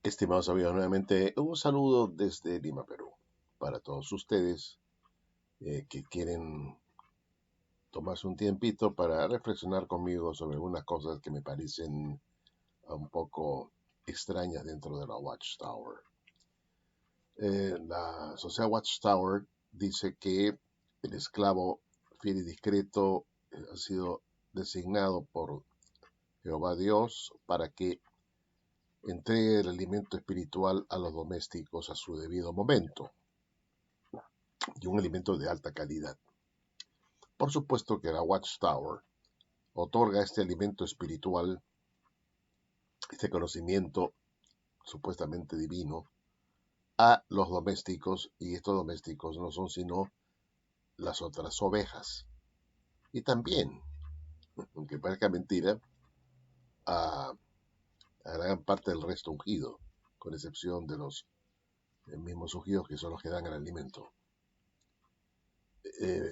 Estimados amigos, nuevamente un saludo desde Lima, Perú, para todos ustedes que quieren tomarse un tiempito para reflexionar conmigo sobre algunas cosas que me parecen un poco extrañas dentro de la Watchtower. La sociedad Watchtower dice que el esclavo fiel y discreto ha sido designado por Jehová Dios para que entregue el alimento espiritual a los domésticos a su debido momento, y un alimento de alta calidad. Por supuesto que la Watchtower otorga este alimento espiritual, este conocimiento supuestamente divino, a los domésticos, y estos domésticos no son sino las otras ovejas. Y también, aunque parezca mentira, a gran parte del resto ungido, con excepción de los mismos ungidos que son los que dan el alimento.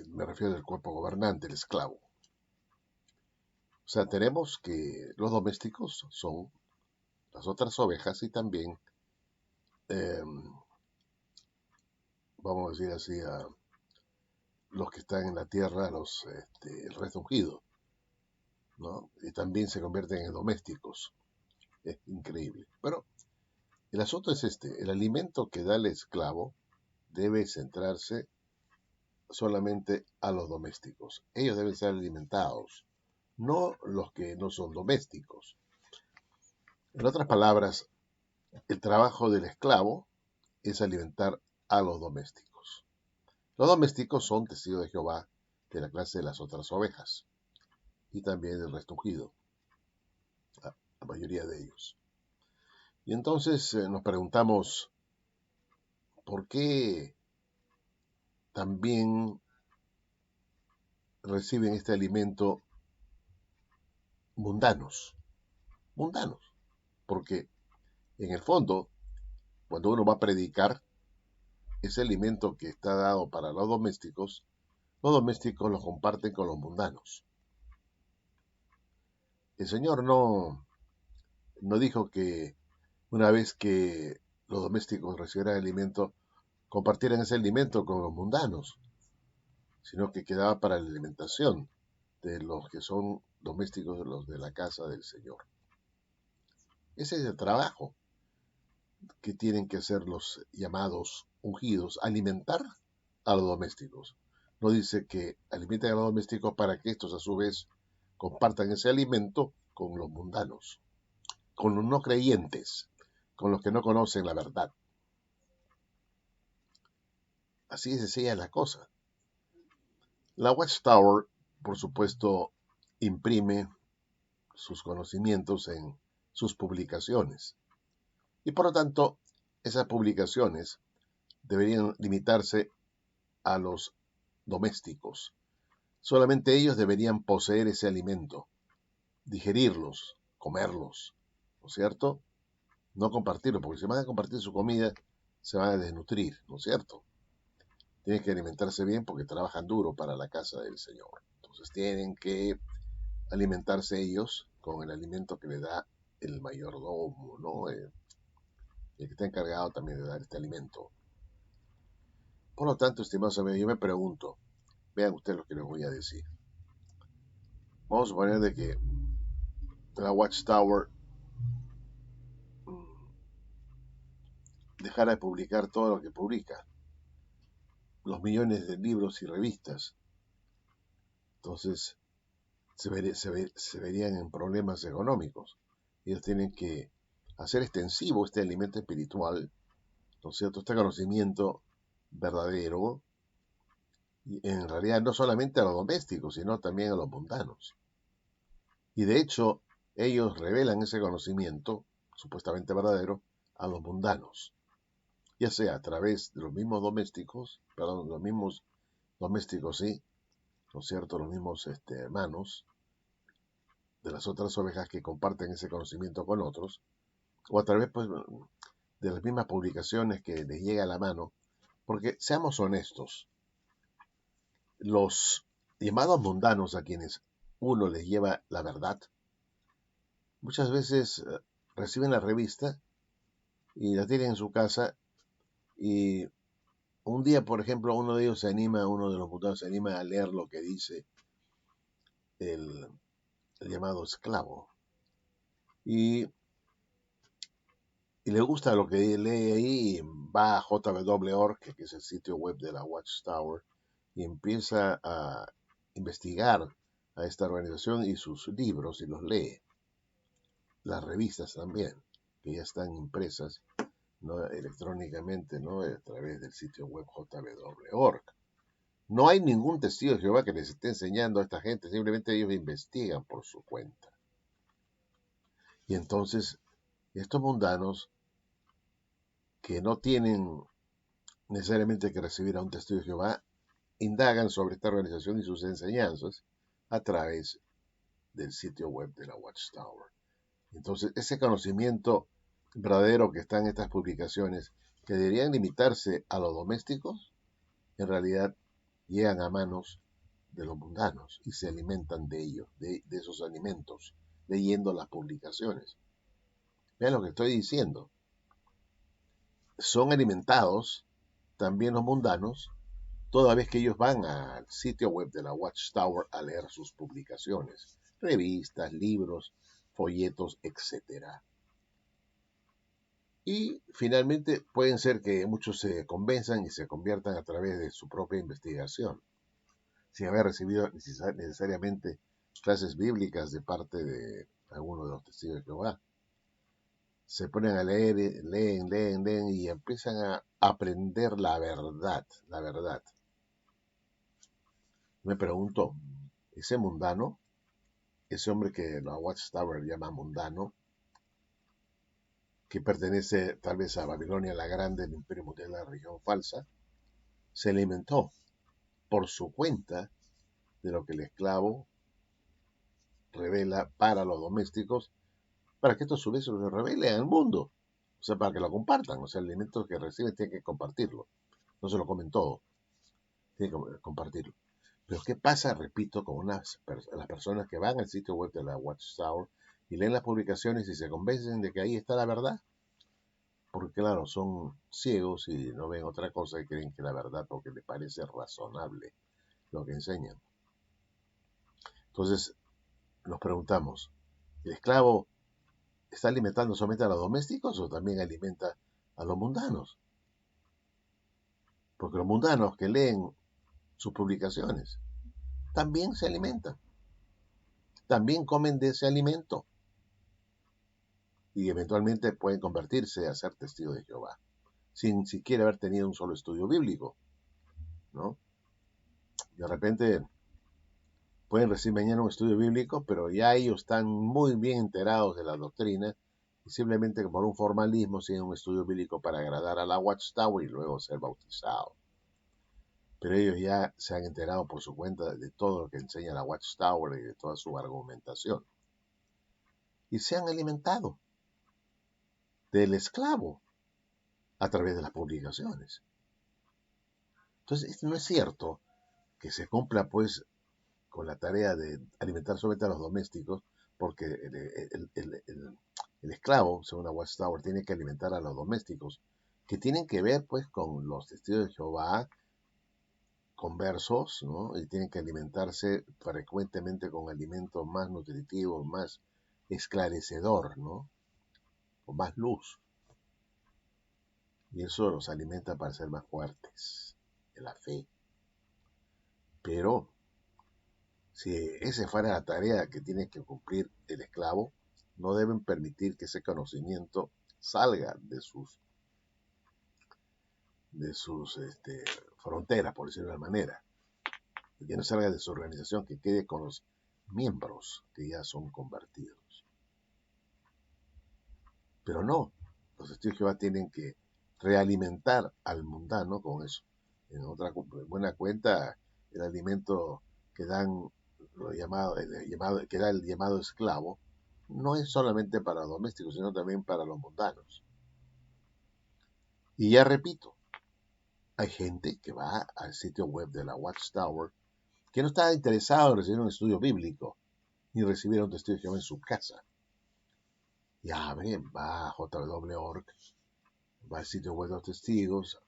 Me refiero al cuerpo gobernante, el esclavo. O sea, tenemos que los domésticos son las otras ovejas y también, vamos a decir así, a los que están en la tierra, el resto ungido, ¿no? Y también se convierten en domésticos. Es increíble. Pero el asunto es el alimento que da el esclavo debe centrarse solamente a los domésticos. Ellos deben ser alimentados, no los que no son domésticos. En otras palabras, el trabajo del esclavo es alimentar a los domésticos. Los domésticos son testigos de Jehová de la clase de las otras ovejas y también del resto ungido, la mayoría de ellos. Y entonces nos preguntamos, ¿por qué también reciben este alimento mundanos? Mundanos, porque en el fondo, cuando uno va a predicar, ese alimento que está dado para los domésticos lo comparten con los mundanos. El Señor no dijo que una vez que los domésticos recibieran alimento, compartieran ese alimento con los mundanos, sino que quedaba para la alimentación de los que son domésticos, de los de la casa del Señor. Ese es el trabajo que tienen que hacer los llamados ungidos, alimentar a los domésticos. No dice que alimenten a los domésticos para que estos a su vez compartan ese alimento con los mundanos, con los no creyentes, con los que no conocen la verdad. Así es sencilla la cosa. La Watchtower, por supuesto, imprime sus conocimientos en sus publicaciones. Y por lo tanto, esas publicaciones deberían limitarse a los domésticos. Solamente ellos deberían poseer ese alimento, digerirlos, comerlos, ¿no es cierto? No compartirlo, porque si van a compartir su comida, se van a desnutrir, ¿no es cierto? Tienen que alimentarse bien porque trabajan duro para la casa del Señor. Entonces tienen que alimentarse ellos con el alimento que le da el mayordomo, ¿no? El que está encargado también de dar este alimento. Por lo tanto, estimados amigos, yo me pregunto, vean ustedes lo que les voy a decir. Vamos a suponer de que la Watchtower dejara de publicar todo lo que publica, los millones de libros y revistas. Entonces, se verían en problemas económicos. Ellos tienen que hacer extensivo este alimento espiritual, ¿no es cierto? Este conocimiento verdadero, y en realidad no solamente a los domésticos, sino también a los mundanos. Y de hecho, ellos revelan ese conocimiento, supuestamente verdadero, a los mundanos, ya sea a través de los mismos domésticos, sí, ¿no es cierto? Los mismos hermanos de las otras ovejas que comparten ese conocimiento con otros, o a través pues, de las mismas publicaciones que les llega a la mano, porque seamos honestos, los llamados mundanos a quienes uno les lleva la verdad, muchas veces reciben la revista y la tienen en su casa. Y un día, por ejemplo, uno de ellos uno de los mundanos se anima a leer lo que dice el, el llamado esclavo. Y le gusta lo que lee ahí, va a jw.org, que es el sitio web de la Watchtower, y empieza a investigar a esta organización y sus libros y los lee. Las revistas también, que ya están impresas, ¿no?, electrónicamente, ¿no?, a través del sitio web jw.org. No hay ningún testigo de Jehová que les esté enseñando a esta gente, simplemente ellos investigan por su cuenta. Y entonces, estos mundanos que no tienen necesariamente que recibir a un testigo de Jehová, indagan sobre esta organización y sus enseñanzas a través del sitio web de la Watchtower. Entonces, ese conocimiento verdadero que está en estas publicaciones, que deberían limitarse a los domésticos, en realidad llegan a manos de los mundanos y se alimentan de ellos, de esos alimentos, leyendo las publicaciones. Vean lo que estoy diciendo. Son alimentados también los mundanos, toda vez que ellos van al sitio web de la Watchtower a leer sus publicaciones, revistas, libros, folletos, etc. Y finalmente pueden ser que muchos se convenzan y se conviertan a través de su propia investigación, sin haber recibido necesariamente clases bíblicas de parte de alguno de los testigos de Jehová. Se ponen a leer, leen y empiezan a aprender la verdad, la verdad. Me pregunto, ese mundano, ese hombre que la Watchtower llama mundano, que pertenece tal vez a Babilonia la Grande, el imperio mundial de la religión falsa, se alimentó por su cuenta de lo que el esclavo revela para los domésticos, para que esto a su vez lo revele al mundo, o sea, para que lo compartan, o sea, el alimento que reciben tienen que compartirlo, no se lo comen todo, tienen que compartirlo. Pero ¿qué pasa, repito, con las personas que van al sitio web de la Watchtower y leen las publicaciones y se convencen de que ahí está la verdad? Porque claro, son ciegos y no ven otra cosa y creen que la verdad porque les parece razonable lo que enseñan. Entonces nos preguntamos, ¿el esclavo está alimentando solamente a los domésticos o también alimenta a los mundanos? Porque los mundanos que leen sus publicaciones también se alimentan, también comen de ese alimento y eventualmente pueden convertirse a ser testigos de Jehová, sin siquiera haber tenido un solo estudio bíblico, ¿no? De repente pueden recibir mañana un estudio bíblico, pero ya ellos están muy bien enterados de la doctrina y simplemente por un formalismo siguen un estudio bíblico para agradar a la Watchtower y luego ser bautizados. Pero ellos ya se han enterado por su cuenta de todo lo que enseña la Watchtower y de toda su argumentación. Y se han alimentado del esclavo a través de las publicaciones. Entonces, no es cierto que se cumpla pues con la tarea de alimentar solamente a los domésticos, porque el esclavo, según la Watchtower, tiene que alimentar a los domésticos, que tienen que ver pues con los testigos de Jehová conversos, ¿no? Y tienen que alimentarse frecuentemente con alimentos más nutritivos, más esclarecedor, ¿no? Con más luz. Y eso los alimenta para ser más fuertes en la fe. Pero si esa fuera la tarea que tiene que cumplir el esclavo, no deben permitir que ese conocimiento salga de sus fronteras, por decirlo de una manera. Que no salga de su organización, que quede con los miembros que ya son convertidos. Pero no, los testigos de Jehová tienen que realimentar al mundano con eso. En otra buena cuenta, el alimento que dan que da el llamado esclavo, no es solamente para los domésticos, sino también para los mundanos. Y ya repito, hay gente que va al sitio web de la Watchtower que no está interesado en recibir un estudio bíblico, ni recibir un testigo de Jehová en su casa. Y abre, va a jw.org va al sitio web de los testigos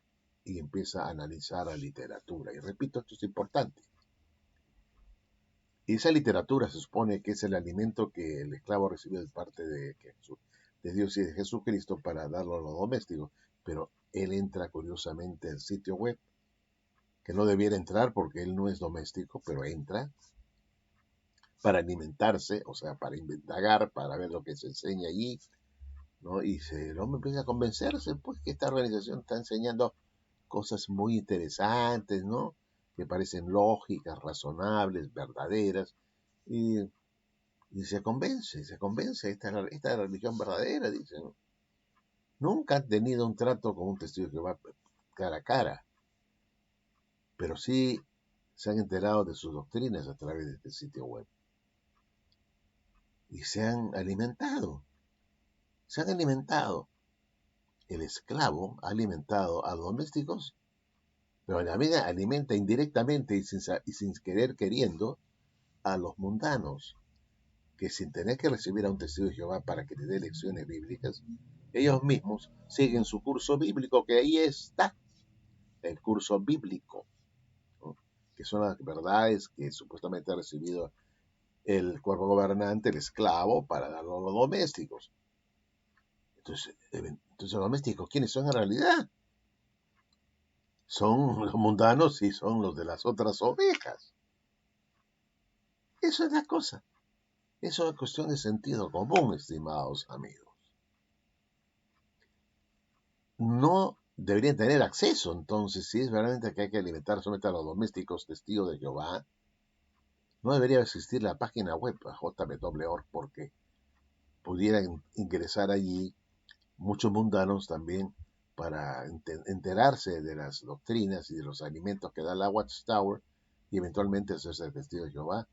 y empieza a analizar la literatura. Y repito, esto es importante. Y esa literatura se supone que es el alimento que el esclavo recibe de parte de Dios y de Jesucristo para darlo a los domésticos. Pero él entra curiosamente al sitio web, que no debiera entrar porque él no es doméstico, pero entra para alimentarse, o sea, para indagar, para ver lo que se enseña allí, ¿no? Y el hombre empieza a convencerse, pues, que esta organización está enseñando cosas muy interesantes, ¿no? Que parecen lógicas, razonables, verdaderas, y, y se convence, esta es la religión verdadera, dice, ¿no? Nunca han tenido un trato con un testigo de Jehová cara a cara, pero sí se han enterado de sus doctrinas a través de este sitio web. Y se han alimentado. El esclavo ha alimentado a los domésticos, pero la vida alimenta indirectamente y sin querer queriendo a los mundanos, que sin tener que recibir a un testigo de Jehová para que le dé lecciones bíblicas, ellos mismos siguen su curso bíblico, que ahí está, el curso bíblico, ¿no? Que son las verdades que supuestamente ha recibido el cuerpo gobernante, el esclavo, para darlo a los domésticos. Entonces los domésticos, ¿quiénes son en realidad? Son los mundanos y son los de las otras ovejas. Eso es la cosa. Eso es cuestión de sentido común, estimados amigos. No deberían tener acceso, entonces, si es verdaderamente que hay que alimentar solamente a los domésticos testigos de Jehová, no debería existir la página web jw.org porque pudieran ingresar allí muchos mundanos también para enterarse de las doctrinas y de los alimentos que da la Watchtower y eventualmente hacerse testigo de Jehová.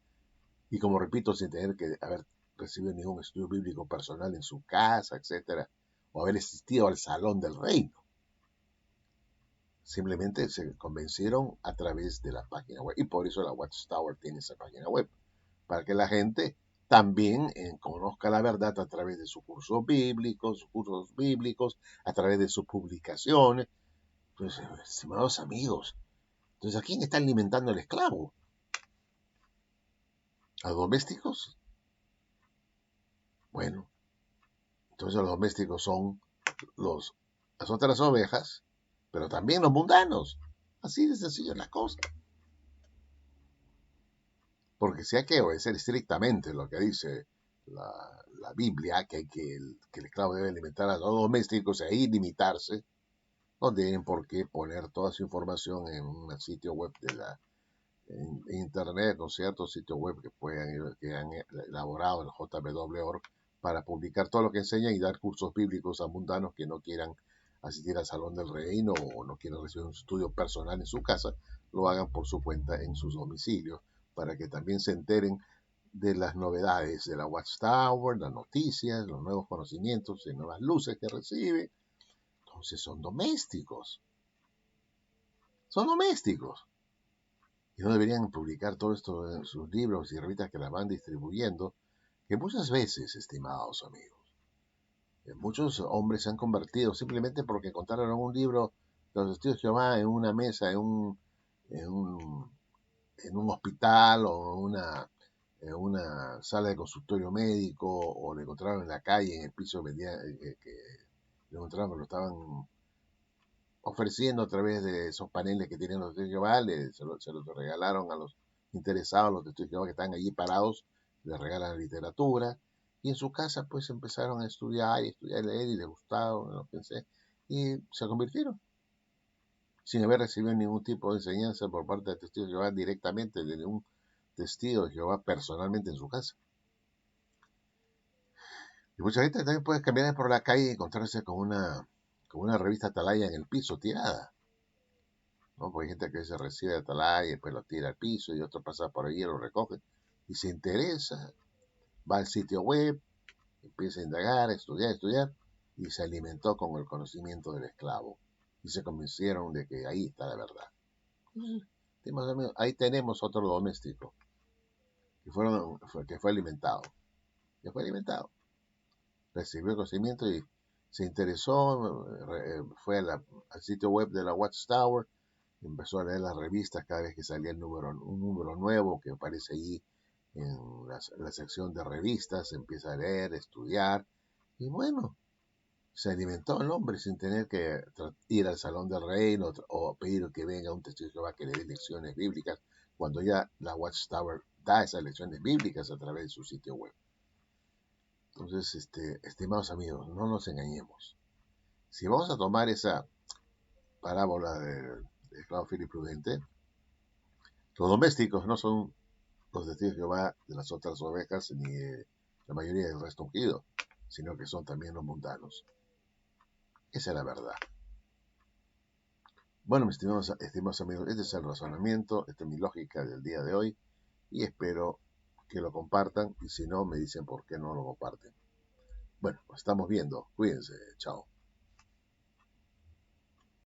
Y como repito, sin tener que haber recibido ningún estudio bíblico personal en su casa, etcétera, o haber asistido al salón del reino. Simplemente se convencieron a través de la página web. Y por eso la Watchtower tiene esa página web. Para que la gente también conozca la verdad a través de sus cursos bíblicos, a través de sus publicaciones. Entonces, estimados amigos, entonces, ¿a quién está alimentando el esclavo? ¿A los domésticos? Bueno, entonces los domésticos son las otras ovejas, pero también los mundanos. Así de sencillo es la cosa. Porque si hay que obedecer estrictamente lo que dice la Biblia, que el esclavo debe alimentar a los domésticos y ahí limitarse, no tienen por qué poner toda su información en un sitio web en internet, ¿no es cierto? Sitio web que han elaborado el jw.org para publicar todo lo que enseñan y dar cursos bíblicos a mundanos que no quieran asistir al Salón del Reino o no quieran recibir un estudio personal en su casa, lo hagan por su cuenta en sus domicilios para que también se enteren de las novedades de la Watchtower, las noticias, los nuevos conocimientos y nuevas luces que recibe. Entonces son domésticos. Son domésticos. Y no deberían publicar todo esto en sus libros y revistas que las van distribuyendo, que muchas veces, estimados amigos, muchos hombres se han convertido simplemente porque encontraron un libro de los testigos de Jehová en una mesa, en un, en un hospital o en una sala de consultorio médico, o lo encontraron en la calle, en el piso, que lo encontraron que lo estaban ofreciendo a través de esos paneles que tienen los testigos de Jehová, se los regalaron a los interesados, los testigos de Jehová que están allí parados, les regalan literatura, y en su casa pues empezaron a estudiar y leer, y les gustaba, no pensé, y se convirtieron, sin haber recibido ningún tipo de enseñanza por parte de testigos de Jehová directamente, de ningún testigo de Jehová personalmente en su casa. Y mucha gente también puede caminar por la calle y encontrarse con una revista Atalaya en el piso tirada, ¿no? Porque hay gente que se recibe de Atalaya y después lo tira al piso y otro pasa por allí y lo recoge y se interesa, va al sitio web, empieza a indagar, estudiar y se alimentó con el conocimiento del esclavo y se convencieron de que ahí está la verdad. Entonces, ahí tenemos otro doméstico que fue alimentado, recibió el conocimiento y se interesó, fue al sitio web de la Watchtower, empezó a leer las revistas cada vez que salía un número nuevo que aparece allí en la sección de revistas, empieza a leer, estudiar, y bueno, se alimentó el hombre sin tener que ir al Salón del Reino o pedir que venga un testigo de Jehová que le dé lecciones bíblicas, cuando ya la Watchtower da esas lecciones bíblicas a través de su sitio web. Entonces, estimados amigos, no nos engañemos. Si vamos a tomar esa parábola del esclavo fiel y prudente, los domésticos no son los testigos de Jehová de las otras ovejas ni la mayoría del resto ungido, sino que son también los mundanos. Esa es la verdad. Bueno, mis estimados amigos, este es el razonamiento, esta es mi lógica del día de hoy y espero que lo compartan y si no, me dicen por qué no lo comparten. Bueno, nos estamos viendo. Cuídense. Chao.